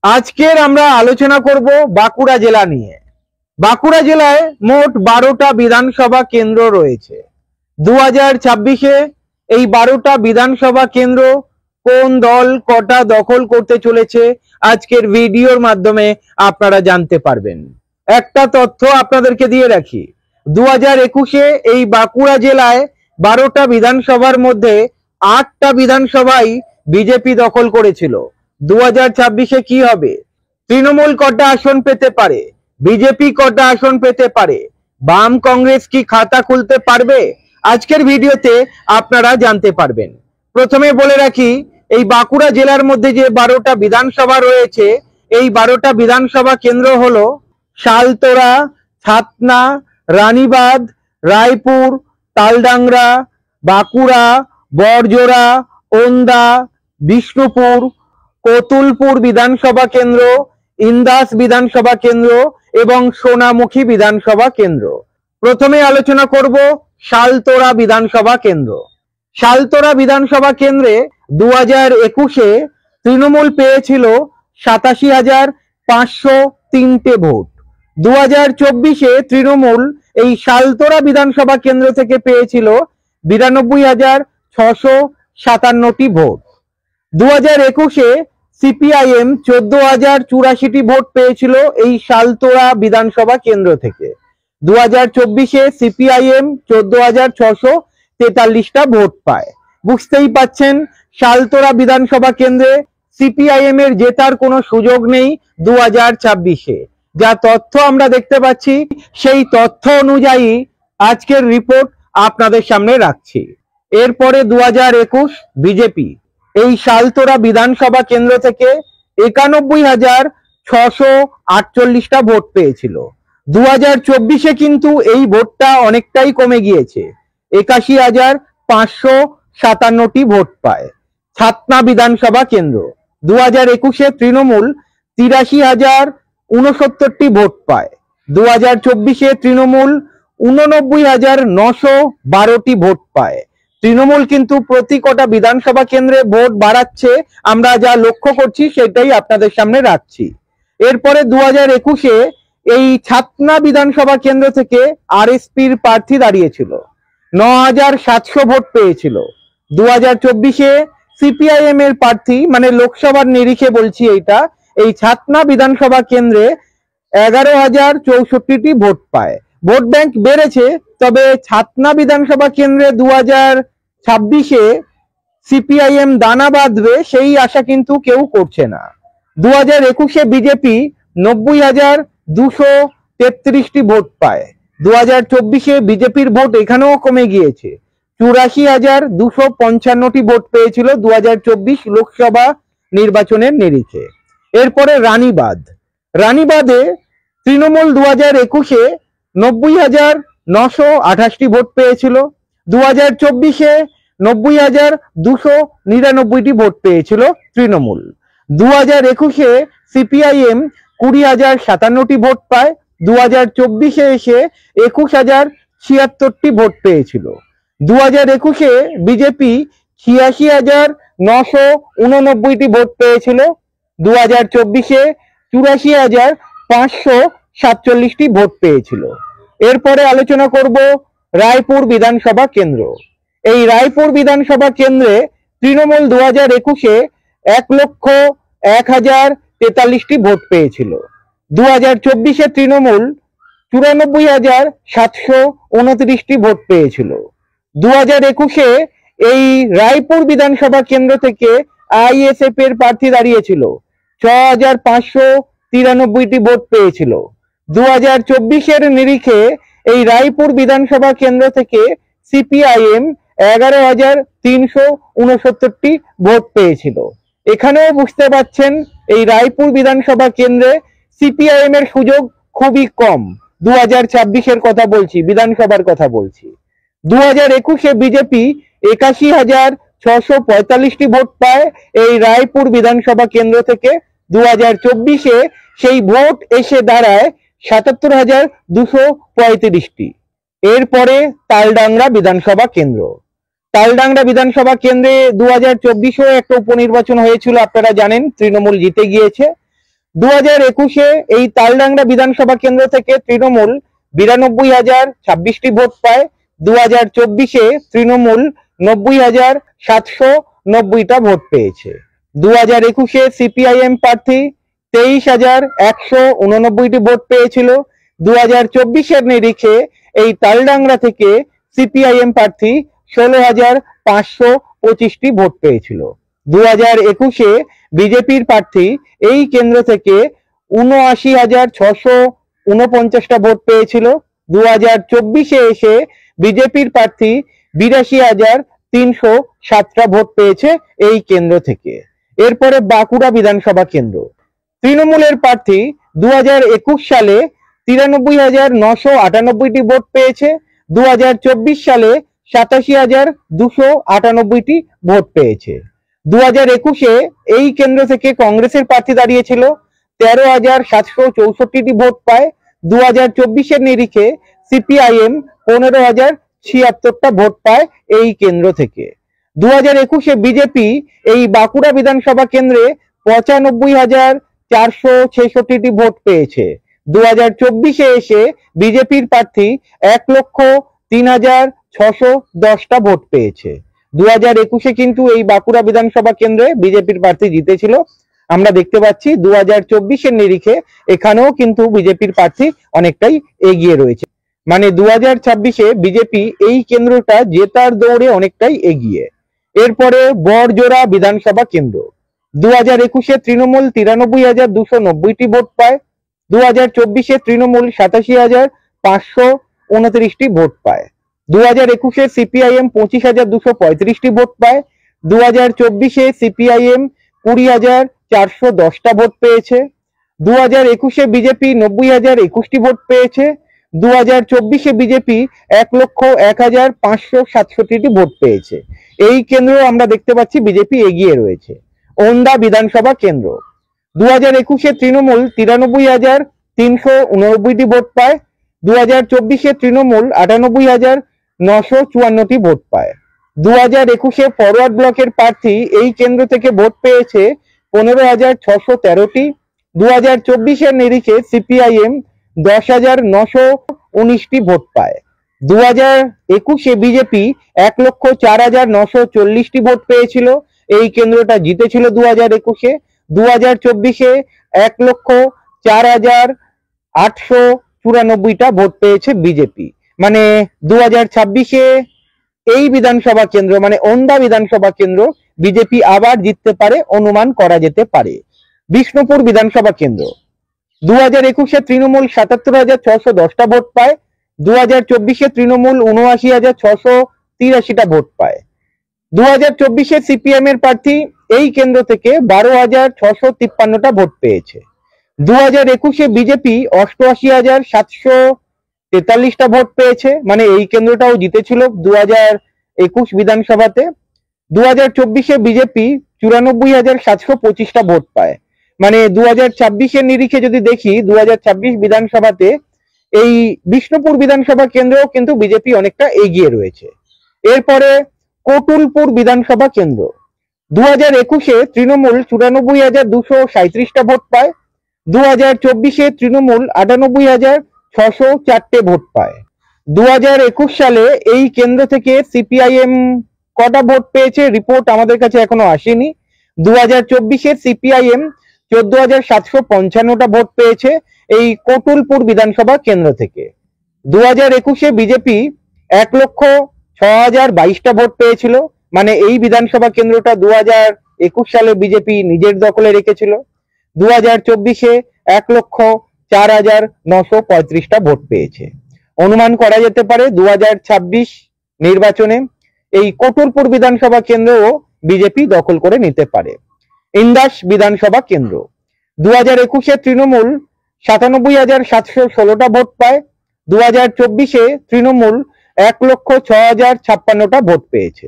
আজকের আমরা আলোচনা করব বাঁকুড়া জেলা নিয়ে। বাঁকুড়া জেলায় মোট 12টা বিধানসভা কেন্দ্র রয়েছে। 2026-এ এই 12টা বিধানসভা কেন্দ্র কোন দল কটা দখল করতে চলেছে আজকের ভিডিওর মাধ্যমে আপনারা জানতে পারবেন। একটা তথ্য আপনাদেরকে দিয়ে রাখি, 2021-এ এই বাঁকুড়া জেলায় 12টা বিধানসভার মধ্যে 8টা বিধানসভাই বিজেপি দখল করেছিল। 2026-এ কি হবে? তৃণমূল কটা আসন পেতে পারে, বিজেপি কটা আসন পেতে পারে, বাম কংগ্রেস কি খাতা খুলতে পারবে, আজকের ভিডিওতে আপনারা জানতে পারবেন। প্রথমে বলে রাখি, এই বাঁকুড়া জেলার মধ্যে যে 12টা বিধানসভা রয়েছে, এই 12টা বিধানসভা কেন্দ্র হলো শালতোরা, ছাতনা, রানীবাঁধ, রায়পুর, তালডাংরা, বাঁকুড়া, বড়জোড়া, ওন্দা, বিষ্ণুপুর, কতুলপুর বিধানসভা কেন্দ্র, ইন্দাস বিধানসভা কেন্দ্র এবং সোনামুখী বিধানসভা কেন্দ্র। প্রথমে আলোচনা করব শালতোরা বিধানসভা কেন্দ্র। শালতোরা বিধানসভা কেন্দ্রে 2021-এ তৃণমূল পেয়েছিল 87,503টে ভোট। 2024-এ তৃণমূল এই শালতোরা বিধানসভা কেন্দ্র থেকে পেয়েছিল 92,657টি ভোট। 2021-এ সিপিআইএম 14,084টি ভোট পেয়েছিল এই শালতোরা বিধানসভা কেন্দ্র থেকে। 2024-এ সিপিআইএম 14,643টা ভোট পায়। বুঝতেই পাচ্ছেন, শালতোরা বিধানসভা কেন্দ্রে সিপিআইএম এর জেতার কোনো সুযোগ নেই 2026-এ। যা তথ্য আমরা দেখতে পাচ্ছি, সেই তথ্য অনুযায়ী আজকের রিপোর্ট আপনাদের সামনে রাখছি। এরপরে 2021 বিজেপি এই শালতোরা বিধানসভা কেন্দ্র থেকে 91,648টা ভোট পেয়েছিল। 2024-এ কিন্তু এই ভোটটা অনেকটাই কমে গিয়েছে, 81,557টি ভোট পায়। ছাতনা বিধানসভা কেন্দ্র 2021-এ তৃণমূল 83,069টি ভোট পায়। 2024-এ তৃণমূল 89,912টি ভোট পায়। তৃণমূল কিন্তু প্রতি কটা বিধানসভা কেন্দ্রে ভোট বাড়াচ্ছে, আমরা যা লক্ষ্য করছি সেটাই আপনাদের সামনে রাখছি। এরপরে 2021-এ এই ছাতনা বিধানসভা কেন্দ্র থেকে আরএসপির প্রার্থী দাঁড়িয়েছিল, 9,700 ভোট পেয়েছিল। 2024-এ সিপিআইএম এর প্রার্থী, মানে লোকসভার নিরিখে বলছি এইটা, এই ছাতনা বিধানসভা কেন্দ্রে 11,064টি ভোট পায়। ভোট ব্যাংক বেড়েছে, তবে ছাতনা বিধানসভা কেন্দ্রে 2026-এ সিপিআইএম দানা বাঁধবে সেই আশা কিন্তু কেউ করছে না। 2021-এ বিজেপি 90,233টি ভোট পায়। 2024-এ বিজেপির ভোট এখানেও কমে গিয়েছে, 84,255টি ভোট পেয়েছিল 2024 লোকসভা নির্বাচনের নিরিখে। এরপরে রানীবাঁধে তৃণমূল 2021-এ 90,928টি ভোট পেয়েছিল। 2024-এ 90,299টি ভোট পেয়েছিল তৃণমূল। 2021-এ সিপিআইএম 20,057টি ভোট পায়। 2024-এ এসে 21,076টি ভোট পেয়েছিল। 2021-এ বিজেপি 86,989টি ভোট পেয়েছিল। 2024-এ 84,547টি ভোট পেয়েছিল। এরপরে আলোচনা করব রায়পুর বিধানসভা কেন্দ্র। এই রায়পুর বিধানসভা কেন্দ্রে তৃণমূল 2021-এ 1,01,043টি ভোট পেয়েছিল। 2024-এ তৃণমূল 94,729টি ভোট পেয়েছিল। 2021-এ এই রায়পুর বিধানসভা কেন্দ্র থেকে আইএসএফ এর প্রার্থী দাঁড়িয়েছিল, 6,593টি ভোট পেয়েছিল। 2024-এর নিরিখে এই রায়পুর বিধানসভা কেন্দ্র থেকে সিপিআইএম 11,369টি ভোট পেয়েছিল। এখানেও বুঝতে পাচ্ছেন, এই রায়পুর বিধানসভা কেন্দ্রে সিপিআইএম এর সুযোগ খুবই কম। 2026-এর কথা বলছি, বিধানসভার কথা বলছি। 2021-এ বিজেপি 81,645টি ভোট পায় এই রায়পুর বিধানসভা কেন্দ্র থেকে। 2024-এ সেই ভোট এসে দাঁড়ায় 77,235টি। এরপরে তালডাংরা বিধানসভা কেন্দ্র। তালডাংরা বিধানসভা কেন্দ্রে 2024-এও একটা উপনির্বাচন হয়েছিল, আপনারা জানেন, তৃণমূল জিতে গিয়েছে। 2021-এ এই তালডাংরা বিধানসভা কেন্দ্র থেকে তৃণমূল 92,026টি ভোট পায়। 2024-এ তৃণমূল 90,790টা ভোট পেয়েছে। 2021-এ সিপিআইএম প্রার্থী 23,189টি ভোট পেয়েছিল। 2024-এর নিরিখে এই তালডাংরা থেকে সিপিআইএম প্রার্থী 16,525টি ভোট পেয়েছিল। 2021-এ বিজেপির প্রার্থী এই কেন্দ্র থেকে 79,649টা ভোট পেয়েছিল। 2024-এ এসে বিজেপির প্রার্থী 82,307টা ভোট পেয়েছে এই কেন্দ্র থেকে। এরপরে বাঁকুড়া বিধানসভা কেন্দ্র। তৃণমূলের প্রার্থী 2021 সালে 93,998টি ভোট পেয়েছে। 2024 সালে 87,298টি ভোট পেয়েছে। 2021-এ এই কেন্দ্র থেকে কংগ্রেসের প্রার্থী দাঁড়িয়েছিল, 13,764টি ভোট পায়। 2024-এর নিরিখে সিপিআইএম 15,076টা ভোট পায় এই কেন্দ্র থেকে। 2021-এ বিজেপি এই বাঁকুড়া বিধানসভা কেন্দ্রে 95,466টি ভোট পেয়েছে। 2024-এ এসে বিজেপির প্রার্থী 1,03,610টা ভোট পেয়েছে। 2021-এ কিন্তু এই বাঁকুড়া বিধানসভা কেন্দ্রে বিজেপির প্রার্থী জিতেছিল। আমরা দেখতে পাচ্ছি 2024-এর নিরিখে এখানেও কিন্তু বিজেপির প্রার্থী অনেকটাই এগিয়ে রয়েছে। মানে 2026-এ বিজেপি এই কেন্দ্রটা জেতার দৌড়ে অনেকটাই এগিয়ে। এরপরে বড়জোড়া বিধানসভা কেন্দ্র। 2021-এ তৃণমূল 93,290টি ভোট পায়। 2024-এ তৃণমূল 87,529টি ভোট পায়। 2021-এ সিপিআইএম 25,235টি ভোট পায়। 2024-এ সিপিআইএম 20,410টা ভোট পেয়েছে। 2021-এ বিজেপি 90,021টি ভোট পেয়েছে। 2024-এ বিজেপি 1,01,567টি ভোট পেয়েছে। এই কেন্দ্র আমরা দেখতে পাচ্ছি বিজেপি এগিয়ে রয়েছে। ওন্দা বিধানসভা কেন্দ্র। 2021-এ তৃণমূল 93,389টি ভোট পায়। 2024-এ তৃণমূল 98,954টি ভোট পায়। 2021-এ ফরওয়ার্ড ব্লকের প্রার্থী এই কেন্দ্র থেকে ভোট পেয়েছে 15,613টি। 2024-এর নিরিখে সিপিআইএম 10,919টি ভোট পায়। 2021-এ বিজেপি 1,04,940টি ভোট পেয়েছিল। এই কেন্দ্রটা জিতেছিল 2021-এ। 2024-এ 1,04,894টা ভোট পেয়েছে বিজেপি। মানে 2026-এ এই বিধানসভা কেন্দ্র মানে ওন্দা বিধানসভা কেন্দ্র বিজেপি আবার জিততে পারে, অনুমান করা যেতে পারে। বিষ্ণুপুর বিধানসভা কেন্দ্র। 2021-এ তৃণমূল 77,610টা ভোট পায়। 2024-এ তৃণমূল 79,683টা ভোট পায়। 2024-এ সিপিএম এর প্রার্থী এই কেন্দ্র থেকে 12,653টা ভোট পেয়েছে। 2021-এ বিজেপি 88,743টা ভোট পেয়েছে। মানে এই কেন্দ্রটাও জিতেছিল 2021 বিধানসভাতে। 2024-এ বিজেপি 94,725টা ভোট পায়। মানে 2026-এর নিরিখে যদি দেখি 2026 বিধানসভাতে এই বিষ্ণুপুর বিধানসভা কেন্দ্রেও কিন্তু বিজেপি অনেকটা এগিয়ে রয়েছে। এরপরে কোটুলপুর বিধানসভা কেন্দ্র। 2021-এ তৃণমূল 94,237টা ভোট পায়। 2024-এ তৃণমূল 98,604টে ভোট পায়। 2021 সালে এই কেন্দ্র থেকে সিপিআইএম কটা ভোট পেয়েছে রিপোর্ট আমাদের কাছে এখনো আসেনি। 2024-এ সিপিআইএম 14,755টা ভোট পেয়েছে এই কোটুলপুর বিধানসভা কেন্দ্র থেকে। 2021-এ বিজেপি 1,06,022টা ভোট পেয়েছিল। মানে এই বিধানসভা কেন্দ্রটা 2021 সালে বিজেপি নিজের দখলে রেখেছিল। 2024-এ 1,04,935টা ভোট পেয়েছে। অনুমান করা যেতে পারে 2026 নির্বাচনে এই কোটুলপুর বিধানসভা কেন্দ্রও বিজেপি দখল করে নিতে পারে। ইন্দাস বিধানসভা কেন্দ্র। 2021-এ তৃণমূল 97,716টা ভোট পায়। 2024-এ তৃণমূল 1,06,056টা ভোট পেয়েছে।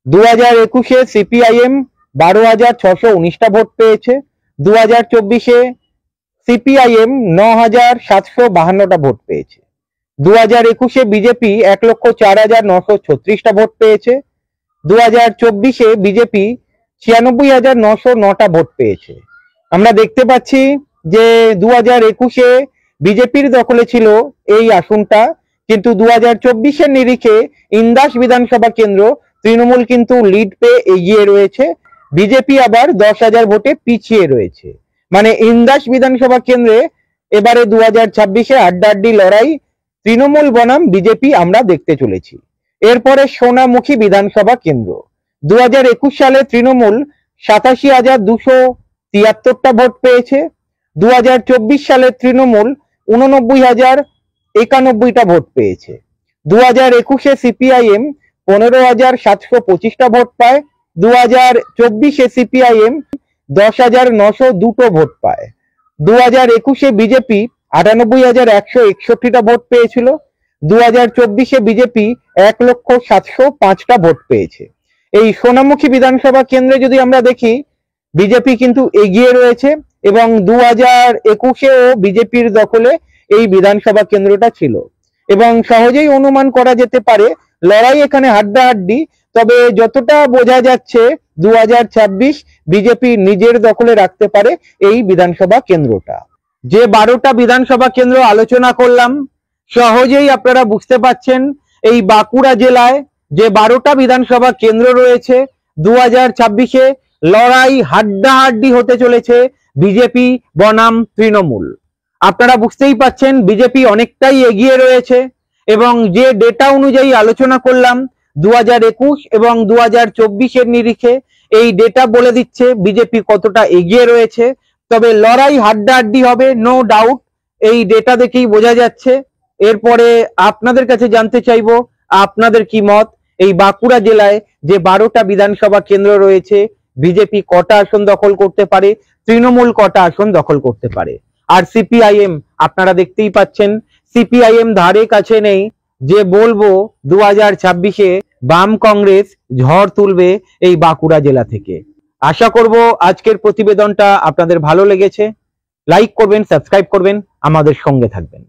2021-এ সিপিআইএম 12,619টা ভোট পেয়েছে। 2024-এ সিপিআইএম 9,752টা ভোট পেয়েছে। 2021-এ বিজেপি 1,04,936টা ভোট পেয়েছে। 2024-এ বিজেপি 96,909টা ভোট পেয়েছে। আমরা দেখতে পাচ্ছি যে 2021-এ বিজেপির দখলে ছিল এই আসনটা, কিন্তু 2024-এর নিরিখে ইন্দাস বিধানসভা কেন্দ্র তৃণমূল কিন্তু লিড পেয়ে এগিয়ে রয়েছে, বিজেপি আবার 10,000 ভোটে পিছিয়ে রয়েছে। মানে ইন্দাস বিধানসভা কেন্দ্রে এবারে 2026-এ আড্ডাআড্ডি লড়াই তৃণমূল বনাম বিজেপি আমরা দেখতে চলেছি। এরপরে সোনামুখী বিধানসভা কেন্দ্র 2021 সালে তৃণমূল 87,273টা ভোট পেয়েছে, 2024 সালে তৃণমূল 89,091টা ভোট পেয়েছে। 2021-এ সিপিআইএম 15,725টা ভোট পায়, 2024-এ সিপিআইএম 10,902 ভোট পায়। 2021-এ বিজেপি 98,161টা ভোট পেয়েছিল, 2024-এ বিজেপি 1,07,05টা ভোট পেয়েছে। এই সোনামুখী বিধানসভা কেন্দ্রে যদি আমরা দেখি, বিজেপি কিন্তু এগিয়ে রয়েছে এবং 2021-এও বিজেপির দখলে এই বিধানসভা কেন্দ্রটা ছিল এবং সহজেই অনুমান করা যেতে পারে লড়াই এখানে হাড্ডাহাড্ডি। তবে যতটা বোঝা যাচ্ছে 2026 বিজেপি নিজের দখলে রাখতে পারে এই বিধানসভা কেন্দ্রটা। যে 12টা বিধানসভা কেন্দ্র আলোচনা করলাম, সহজেই আপনারা বুঝতে পাচ্ছেন এই বাঁকুড়া জেলায় যে 12টা বিধানসভা কেন্দ্র রয়েছে 2026-এ লড়াই হাড্ডাহাড্ডি হতে চলেছে বিজেপি বনাম তৃণমূল। আপনারা বুঝতেই পাচ্ছেন বিজেপি অনেকটাই এগিয়ে রয়েছে এবং যে ডেটা অনুযায়ী আলোচনা করলাম 2021 এবং 2024-এর নিরিখে এই ডেটা বলে দিচ্ছে বিজেপি কতটা এগিয়ে রয়েছে। তবে লড়াই হাড্ডাহাড্ডি হবে, নো ডাউট, এই ডেটা দেখেই বোঝা যাচ্ছে। এরপরে আপনাদের কাছে জানতে চাইবো আপনাদের কি মত, এই বাঁকুড়া জেলায় যে 12টা বিধানসভা কেন্দ্র রয়েছে বিজেপি কটা আসন দখল করতে পারে, তৃণমূল কটা আসন দখল করতে পারে। আর সিপিআইএম আপনারা দেখতেই পাচ্ছেন সিপিআইএম ধারে কাছে নেই, যে বলবো 2026-এ বাম কংগ্রেস ঝড় তুলবে এই বাঁকুড়া জেলা থেকে। আশা করব আজকের প্রতিবেদনটা আপনাদের ভালো লেগেছে। লাইক করবেন, সাবস্ক্রাইব করবেন, আমাদের সঙ্গে থাকবেন।